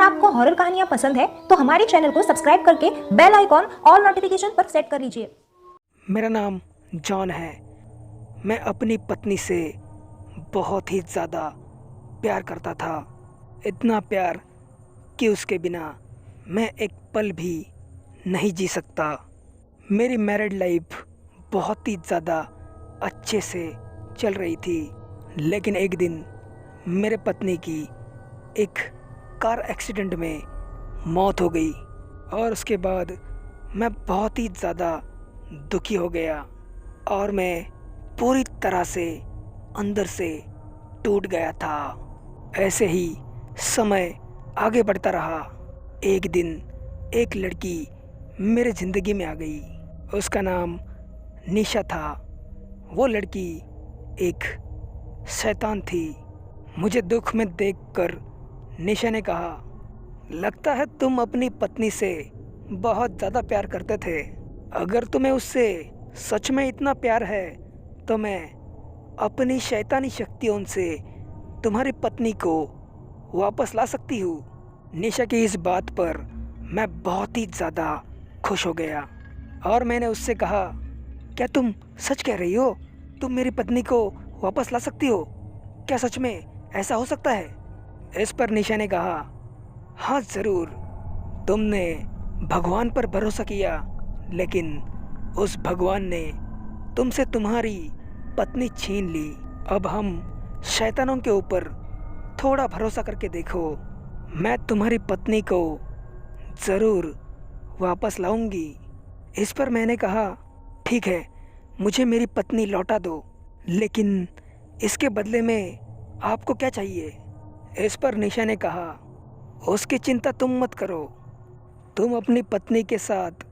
आपको हॉरर कहानियां पसंद है तो हमारे चैनल को सब्सक्राइब करके बेल आइकॉन ऑल नोटिफिकेशन पर सेट कर लीजिए। मेरा नाम जॉन है। मैं अपनी पत्नी से बहुत ही ज़्यादा प्यार करता था। इतना प्यार कि उसके बिना मैं एक पल भी नहीं जी सकता। मेरी मैरिड लाइफ बहुत ही ज़्यादा अच्छे से चल रही थी, लेकिन एक दिन मेरे पत्नी की एक कार एक्सीडेंट में मौत हो गई और उसके बाद मैं बहुत ही ज़्यादा दुखी हो गया और मैं पूरी तरह से अंदर से टूट गया था। ऐसे ही समय आगे बढ़ता रहा। एक दिन एक लड़की मेरे ज़िंदगी में आ गई। उसका नाम निशा था। वो लड़की एक शैतान थी। मुझे दुख में देखकर निशा ने कहा, लगता है तुम अपनी पत्नी से बहुत ज़्यादा प्यार करते थे। अगर तुम्हें उससे सच में इतना प्यार है तो मैं अपनी शैतानी शक्तियों से तुम्हारी पत्नी को वापस ला सकती हूँ। निशा की इस बात पर मैं बहुत ही ज़्यादा खुश हो गया और मैंने उससे कहा, क्या तुम सच कह रही हो? तुम मेरी पत्नी को वापस ला सकती हो? क्या सच में ऐसा हो सकता है? इस पर निशा ने कहा, हाँ ज़रूर। तुमने भगवान पर भरोसा किया, लेकिन उस भगवान ने तुमसे तुम्हारी पत्नी छीन ली। अब हम शैतानों के ऊपर थोड़ा भरोसा करके देखो। मैं तुम्हारी पत्नी को ज़रूर वापस लाऊंगी। इस पर मैंने कहा, ठीक है, मुझे मेरी पत्नी लौटा दो, लेकिन इसके बदले में आपको क्या चाहिए? इस पर निशा ने कहा, उसकी चिंता तुम मत करो। तुम अपनी पत्नी के साथ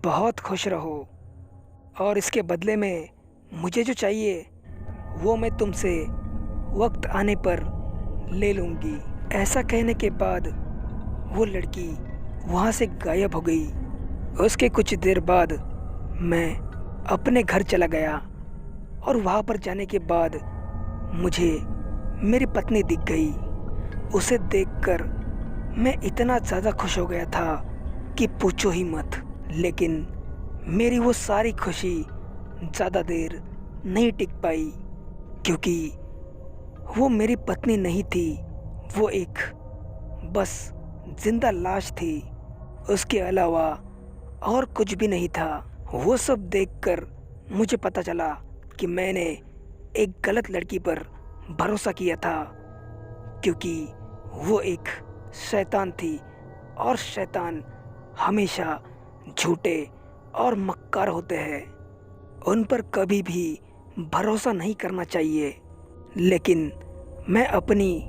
बहुत खुश रहो और इसके बदले में मुझे जो चाहिए वो मैं तुमसे वक्त आने पर ले लूँगी। ऐसा कहने के बाद वो लड़की वहाँ से गायब हो गई। उसके कुछ देर बाद मैं अपने घर चला गया और वहाँ पर जाने के बाद मुझे मेरी पत्नी दिख गई। उसे देखकर मैं इतना ज़्यादा खुश हो गया था कि पूछो ही मत। लेकिन मेरी वो सारी खुशी ज़्यादा देर नहीं टिक पाई, क्योंकि वो मेरी पत्नी नहीं थी। वो एक बस जिंदा लाश थी। उसके अलावा और कुछ भी नहीं था। वो सब देखकर मुझे पता चला कि मैंने एक गलत लड़की पर भरोसा किया था, क्योंकि वो एक शैतान थी और शैतान हमेशा झूठे और मक्कार होते हैं। उन पर कभी भी भरोसा नहीं करना चाहिए। लेकिन मैं अपनी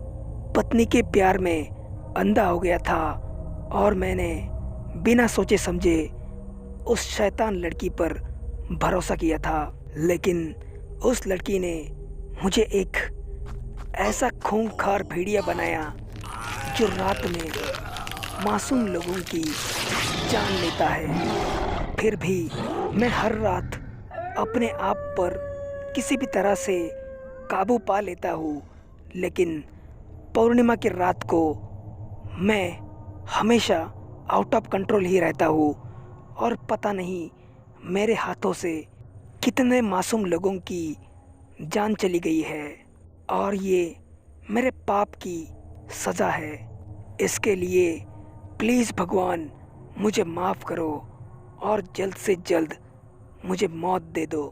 पत्नी के प्यार में अंधा हो गया था और मैंने बिना सोचे समझे उस शैतान लड़की पर भरोसा किया था। लेकिन उस लड़की ने मुझे एक ऐसा खूंखार भेड़िया बनाया जो रात में मासूम लोगों की जान लेता है। फिर भी मैं हर रात अपने आप पर किसी भी तरह से काबू पा लेता हूँ, लेकिन पूर्णिमा की रात को मैं हमेशा आउट ऑफ कंट्रोल ही रहता हूँ और पता नहीं मेरे हाथों से कितने मासूम लोगों की जान चली गई है और ये मेरे पाप की सज़ा है। इसके लिए प्लीज़ भगवान मुझे माफ़ करो और जल्द से जल्द मुझे मौत दे दो।